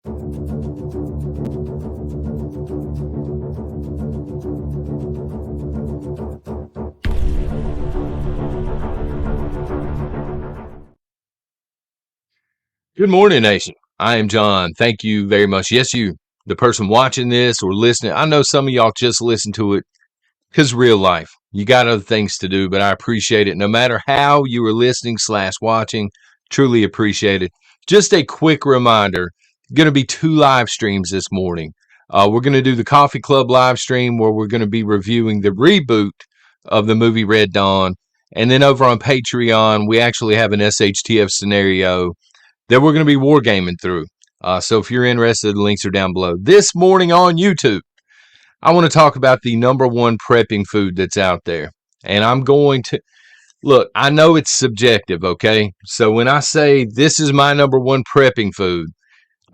Good morning, Nation. I am John. Thank you very much. Yes, you, the person watching this or listening. I know some of y'all just listen to it because real life. You got other things to do, but I appreciate it. No matter how you are listening / watching, truly appreciate it. Just a quick reminder, going to be 2 live streams this morning. We're going to do the Coffee Club live stream where we're going to be reviewing the reboot of the movie Red Dawn. And then over on Patreon, we actually have an SHTF scenario that we're going to be wargaming through. So if you're interested, the links are down below. This morning on YouTube, I want to talk about the number one prepping food that's out there. And I'm going to, look, I know it's subjective, okay? So when I say this is my number one prepping food,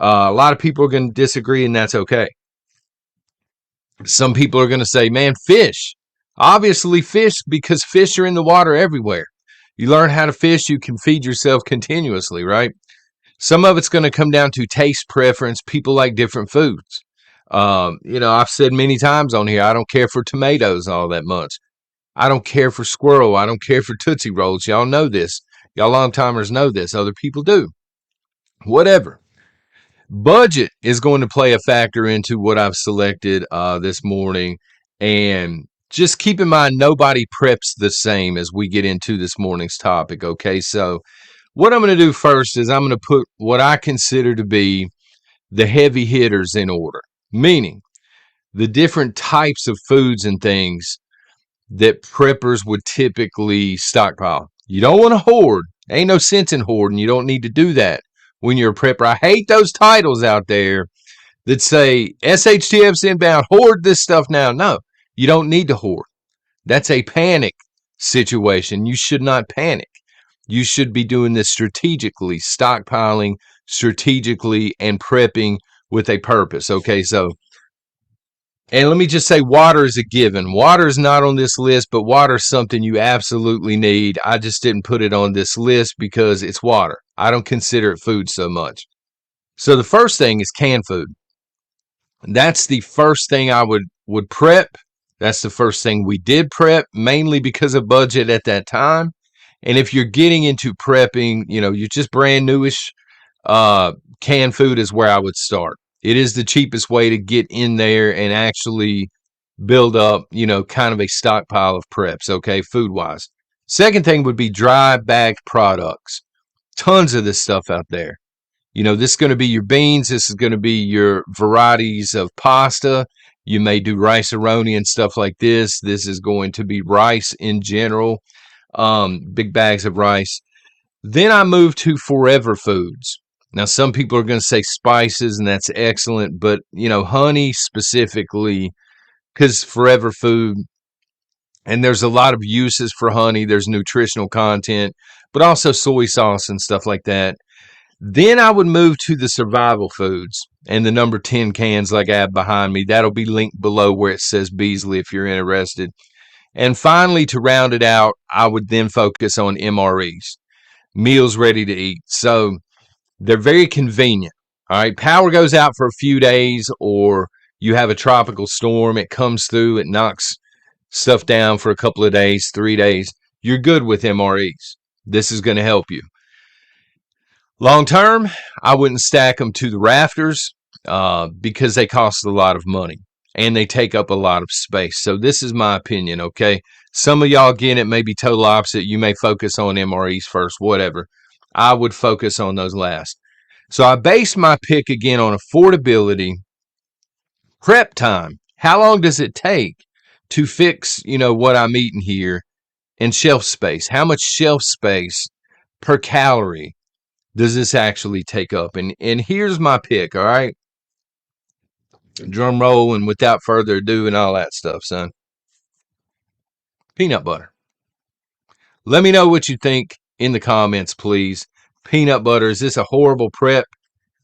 a lot of people are going to disagree, and that's okay. Some people are going to say, man, fish. Obviously fish, because fish are in the water everywhere. You learn how to fish, you can feed yourself continuously, right? Some of it's going to come down to taste preference. People like different foods. I've said many times on here, I don't care for tomatoes all that much. I don't care for squirrel. I don't care for Tootsie Rolls. Y'all know this. Y'all long timers know this. Other people do. Whatever. Budget is going to play a factor into what I've selected this morning. And just keep in mind, nobody preps the same as we get into this morning's topic. Okay, so what I'm going to do first is I'm going to put what I consider to be the heavy hitters in order, meaning the different types of foods and things that preppers would typically stockpile. You don't want to hoard. Ain't no sense in hoarding. You don't need to do that when you're a prepper. I hate those titles out there that say SHTF's inbound, hoard this stuff now. No, you don't need to hoard. That's a panic situation. You should not panic. You should be doing this strategically, stockpiling strategically and prepping with a purpose. Okay, so, and let me just say water is a given. Water is not on this list, but water is something you absolutely need. I just didn't put it on this list because it's water. I don't consider it food so much. So the first thing is canned food. That's the first thing I would prep. That's the first thing we did prep, mainly because of budget at that time. And if you're getting into prepping, you're just brand newish, canned food is where I would start. It is the cheapest way to get in there and actually build up, kind of a stockpile of preps, okay, food-wise. Second thing would be dry bagged products. Tons of this stuff out there. This is going to be your beans. This is going to be your varieties of pasta. You may do rice-a-roni and stuff like this. This is going to be rice in general. Big bags of rice. Then I moved to forever foods. Now, some people are going to say spices, and that's excellent, but, honey specifically, because forever food, and there's a lot of uses for honey. There's nutritional content, but also soy sauce and stuff like that. Then I would move to the survival foods and the number 10 cans like I have behind me. That'll be linked below where it says Beasley if you're interested. And finally, to round it out, I would then focus on MREs, meals ready to eat. So they're very convenient. All right. Power goes out for a few days, or you have a tropical storm. It comes through. It knocks stuff down for a couple of days, 3 days. You're good with MREs. This is going to help you. Long term, I wouldn't stack them to the rafters because they cost a lot of money. And they take up a lot of space. So this is my opinion, okay? Some of y'all, again, it may be total opposite. You may focus on MREs first, whatever. I would focus on those last. So I base my pick, again, on affordability, prep time. How long does it take to fix, what I'm eating here, and shelf space? How much shelf space per calorie does this actually take up? And here's my pick, all right? Drum roll, and without further ado and all that stuff, son. Peanut butter. Let me know what you think in the comments, please. Peanut butter, is this a horrible prep?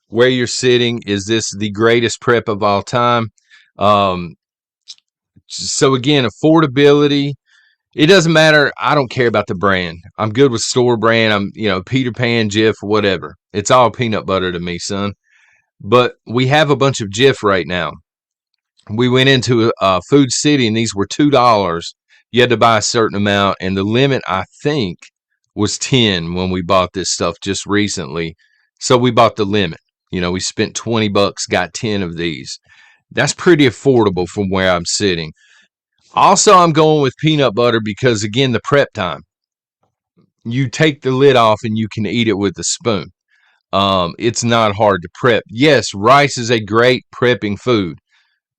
Where you're sitting, is this the greatest prep of all time? So again, affordability. It doesn't matter. I don't care about the brand. I'm good with store brand. I'm, Peter Pan, Jif, whatever. It's all peanut butter to me, son. but we have a bunch of Jif right now. We went into Food City, and these were $2. You had to buy a certain amount, and the limit, I think, was 10 when we bought this stuff just recently. So we bought the limit. We spent $20, got 10 of these. That's pretty affordable from where I'm sitting. Also, I'm going with peanut butter because, again, the prep time. You take the lid off and you can eat it with a spoon. It's not hard to prep. Yes, rice is a great prepping food,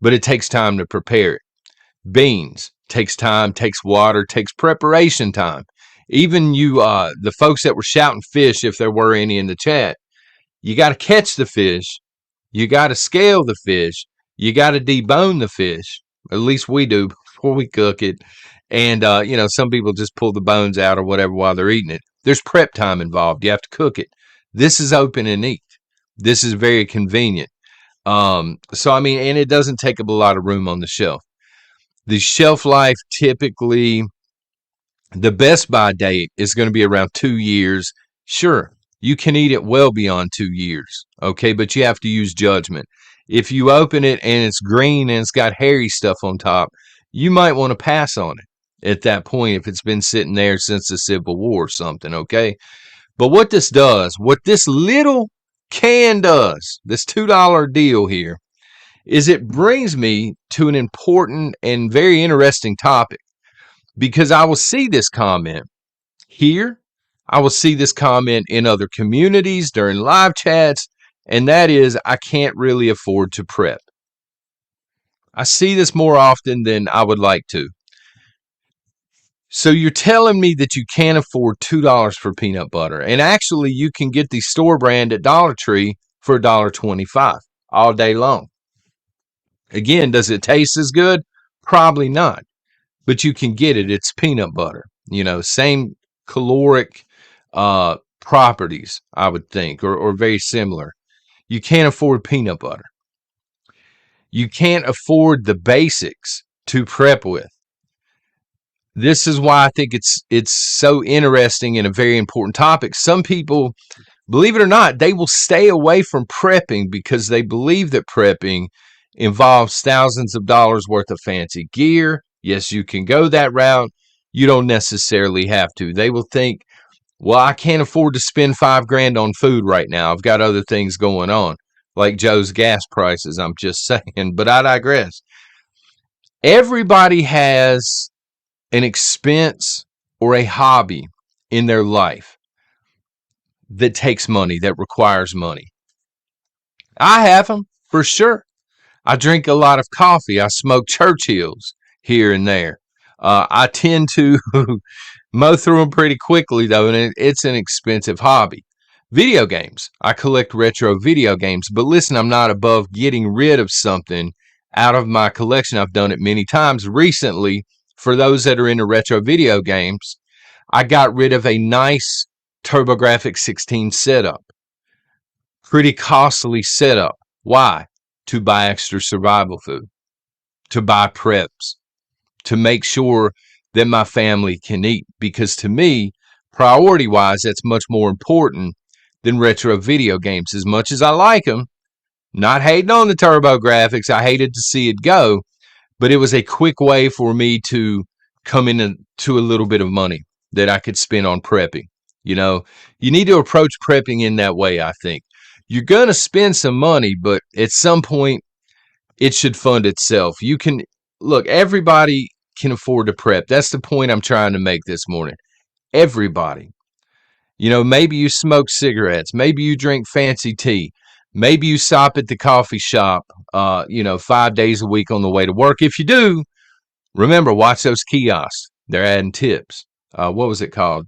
but it takes time to prepare it. Beans takes time, takes water, takes preparation time. Even the folks that were shouting fish, if there were any in the chat, you got to catch the fish. You got to scale the fish. You got to debone the fish. At least we do before we cook it. And, some people just pull the bones out or whatever while they're eating it. There's prep time involved. You have to cook it. This is open and eat. This is very convenient. And it doesn't take up a lot of room on the shelf. The shelf life, typically, the best buy date is going to be around 2 years. Sure, you can eat it well beyond 2 years, okay? But you have to use judgment. If you open it and it's green and it's got hairy stuff on top, you might want to pass on it at that point if it's been sitting there since the Civil War or something, okay? But what this little can does, this $2 deal here, is it brings me to an important and very interesting topic, because I will see this comment here. I will see this comment in other communities during live chats, and that is, I can't really afford to prep. I see this more often than I would like to. So you're telling me that you can't afford $2 for peanut butter, and actually you can get the store brand at Dollar Tree for $1.25 all day long. Again, does it taste as good? Probably not, but you can get it. It's peanut butter, same caloric properties, I would think, or very similar. You can't afford peanut butter. You can't afford the basics to prep with. This is why I think it's so interesting and a very important topic. Some people, believe it or not, they will stay away from prepping because they believe that prepping involves thousands of dollars worth of fancy gear. Yes, you can go that route. You don't necessarily have to. They will think, well, I can't afford to spend $5,000 on food right now. I've got other things going on, like Joe's gas prices. I'm just saying, but I digress. Everybody has an expense or a hobby in their life that takes money, that requires money. I have them for sure. I drink a lot of coffee. I smoke Churchills here and there. I tend to mow through them pretty quickly, though, and it's an expensive hobby. Video games. I collect retro video games, but listen, I'm not above getting rid of something out of my collection. I've done it many times. Recently, for those that are into retro video games, I got rid of a nice TurboGrafx 16 setup. Pretty costly setup. Why? To buy extra survival food, to buy preps, to make sure that my family can eat. Because to me, priority-wise, that's much more important than retro video games. As much as I like them, not hating on the TurboGrafx, I hated to see it go, but it was a quick way for me to come into a little bit of money that I could spend on prepping. You need to approach prepping in that way, I think. You're going to spend some money, but at some point, it should fund itself. Everybody can afford to prep. That's the point I'm trying to make this morning. Everybody. Maybe you smoke cigarettes. Maybe you drink fancy tea. Maybe you stop at the coffee shop, 5 days a week on the way to work. If you do, remember, watch those kiosks. They're adding tips. What was it called?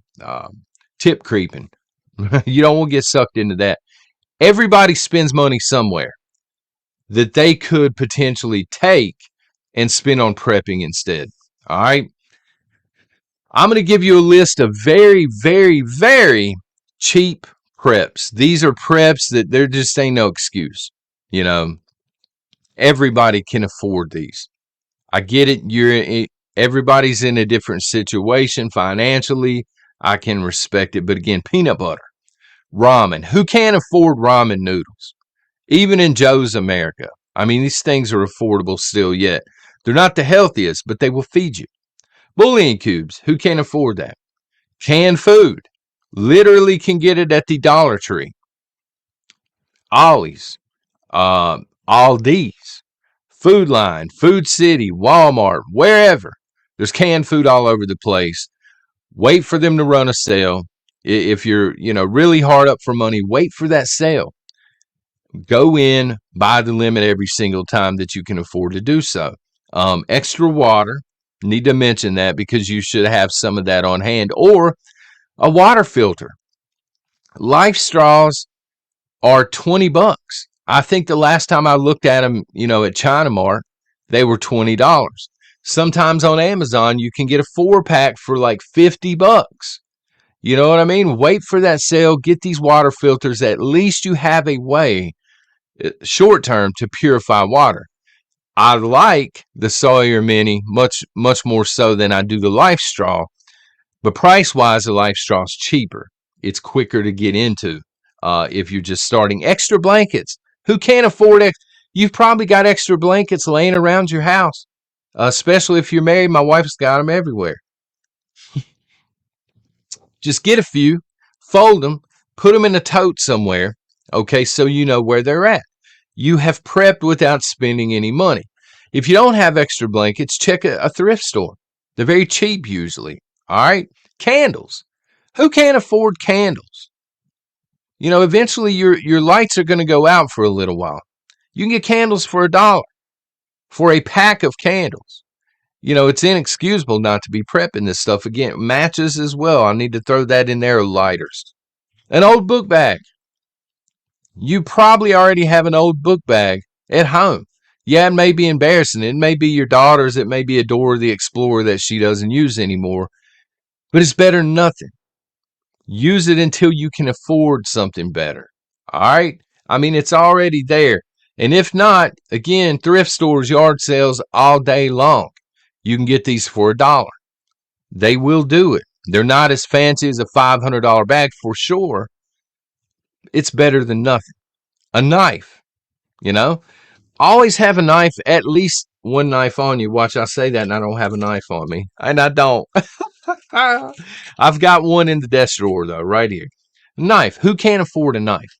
Tip creeping. You don't want to get sucked into that. Everybody spends money somewhere that they could potentially take and spend on prepping instead. All right. I'm going to give you a list of very, very, very cheap preps. These are preps that there just ain't no excuse. Everybody can afford these. I get it. Everybody's in a different situation financially. I can respect it. But again, peanut butter, ramen. Who can't afford ramen noodles? even in Joe's America. I mean, these things are affordable still yet. They're not the healthiest, but they will feed you. Bouillon cubes, who can't afford that? Canned food, literally can get it at the Dollar Tree. Ollie's, Aldi's, Food Line, Food City, Walmart, wherever. There's canned food all over the place. Wait for them to run a sale. If you're, really hard up for money, wait for that sale. Go in, buy the limit every single time that you can afford to do so. Extra water, need to mention that because you should have some of that on hand, or a water filter. Life straws are $20. I think the last time I looked at them, at China Mart, they were $20. Sometimes on Amazon, you can get a 4-pack for like $50. You know what I mean? Wait for that sale. Get these water filters. At least you have a way, short term, to purify water. I like the Sawyer Mini much, much more so than I do the Life Straw. But price-wise, the Life Straw is cheaper. It's quicker to get into if you're just starting. Extra blankets. Who can't afford it? You've probably got extra blankets laying around your house, especially if you're married. My wife's got them everywhere. Just get a few, fold them, put them in a tote somewhere, okay, so you know where they're at. You have prepped without spending any money. If you don't have extra blankets, check a thrift store. They're very cheap usually, all right? Candles. Who can't afford candles? Eventually your lights are going to go out for a little while. You can get candles for $1 for a pack of candles. It's inexcusable not to be prepping this stuff. Again, matches as well. I need to throw that in there. Lighters. An old book bag. You probably already have an old book bag at home. Yeah, it may be embarrassing. It may be your daughter's. It may be a Dora the Explorer that she doesn't use anymore. But it's better than nothing. Use it until you can afford something better. All right? I mean, it's already there. And if not, again, thrift stores, yard sales all day long. You can get these for $1. They will do it. They're not as fancy as a $500 bag for sure. It's better than nothing. A knife, always have a knife, at least one knife on you. Watch, I say that and I don't have a knife on me. And I don't. I've got one in the desk drawer though, right here. Knife. Who can't afford a knife?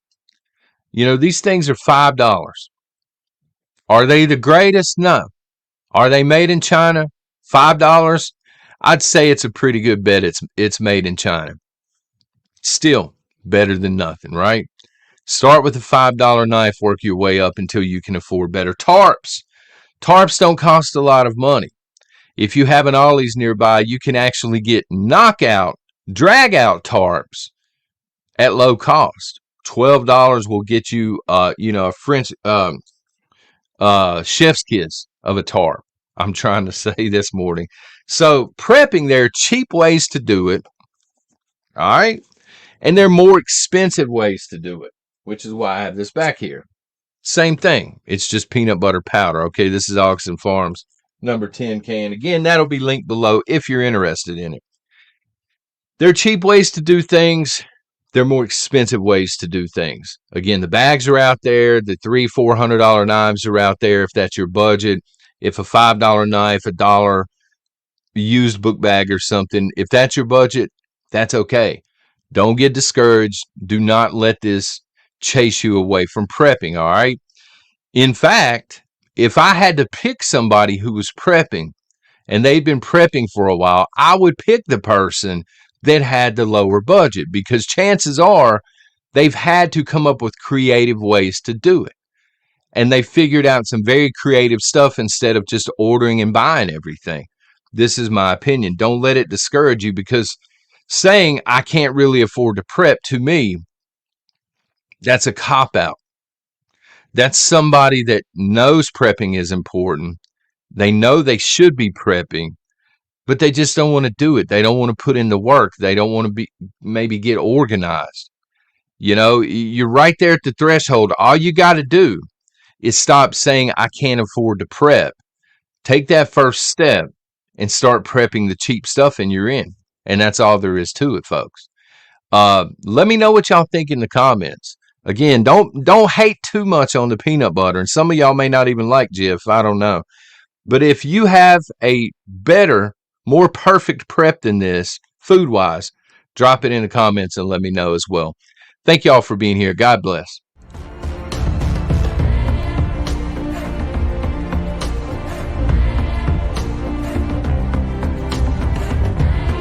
These things are $5. Are they the greatest? No. Are they made in China? $5? I'd say it's a pretty good bet it's made in China. Still better than nothing, right? Start with a $5 knife, work your way up until you can afford better. Tarps. Tarps don't cost a lot of money. If you have an Ollie's nearby, you can actually get knockout, drag out tarps at low cost. $12 will get you, a French chef's kiss of a tarp. I'm trying to say this morning. So prepping, there are cheap ways to do it. All right. And there are more expensive ways to do it, which is why I have this back here. Same thing. It's just peanut butter powder. Okay. This is Oxen Farms number 10 can. Again, that'll be linked below if you're interested in it. There are cheap ways to do things. There are more expensive ways to do things. Again, the bags are out there. The $300-$400 knives are out there if that's your budget. If a $5 knife, $1 used book bag or something, if that's your budget, that's okay. Don't get discouraged. Do not let this chase you away from prepping, all right? In fact, if I had to pick somebody who was prepping and they'd been prepping for a while, I would pick the person that had the lower budget because chances are they've had to come up with creative ways to do it. And they figured out some very creative stuff instead of just ordering and buying everything. This is my opinion. Don't let it discourage you because saying I can't really afford to prep, to me, that's a cop-out. That's somebody that knows prepping is important. They know they should be prepping, but they just don't want to do it. They don't want to put in the work. They don't want to maybe get organized. You're right there at the threshold. All you got to do is stop saying I can't afford to prep. Take that first step and start prepping the cheap stuff and you're in. And that's all there is to it, folks. Let me know what y'all think in the comments. Again, don't hate too much on the peanut butter. And some of y'all may not even like Jif. I don't know. But if you have a better, more perfect prep than this, food wise, drop it in the comments and let me know as well. Thank y'all for being here. God bless.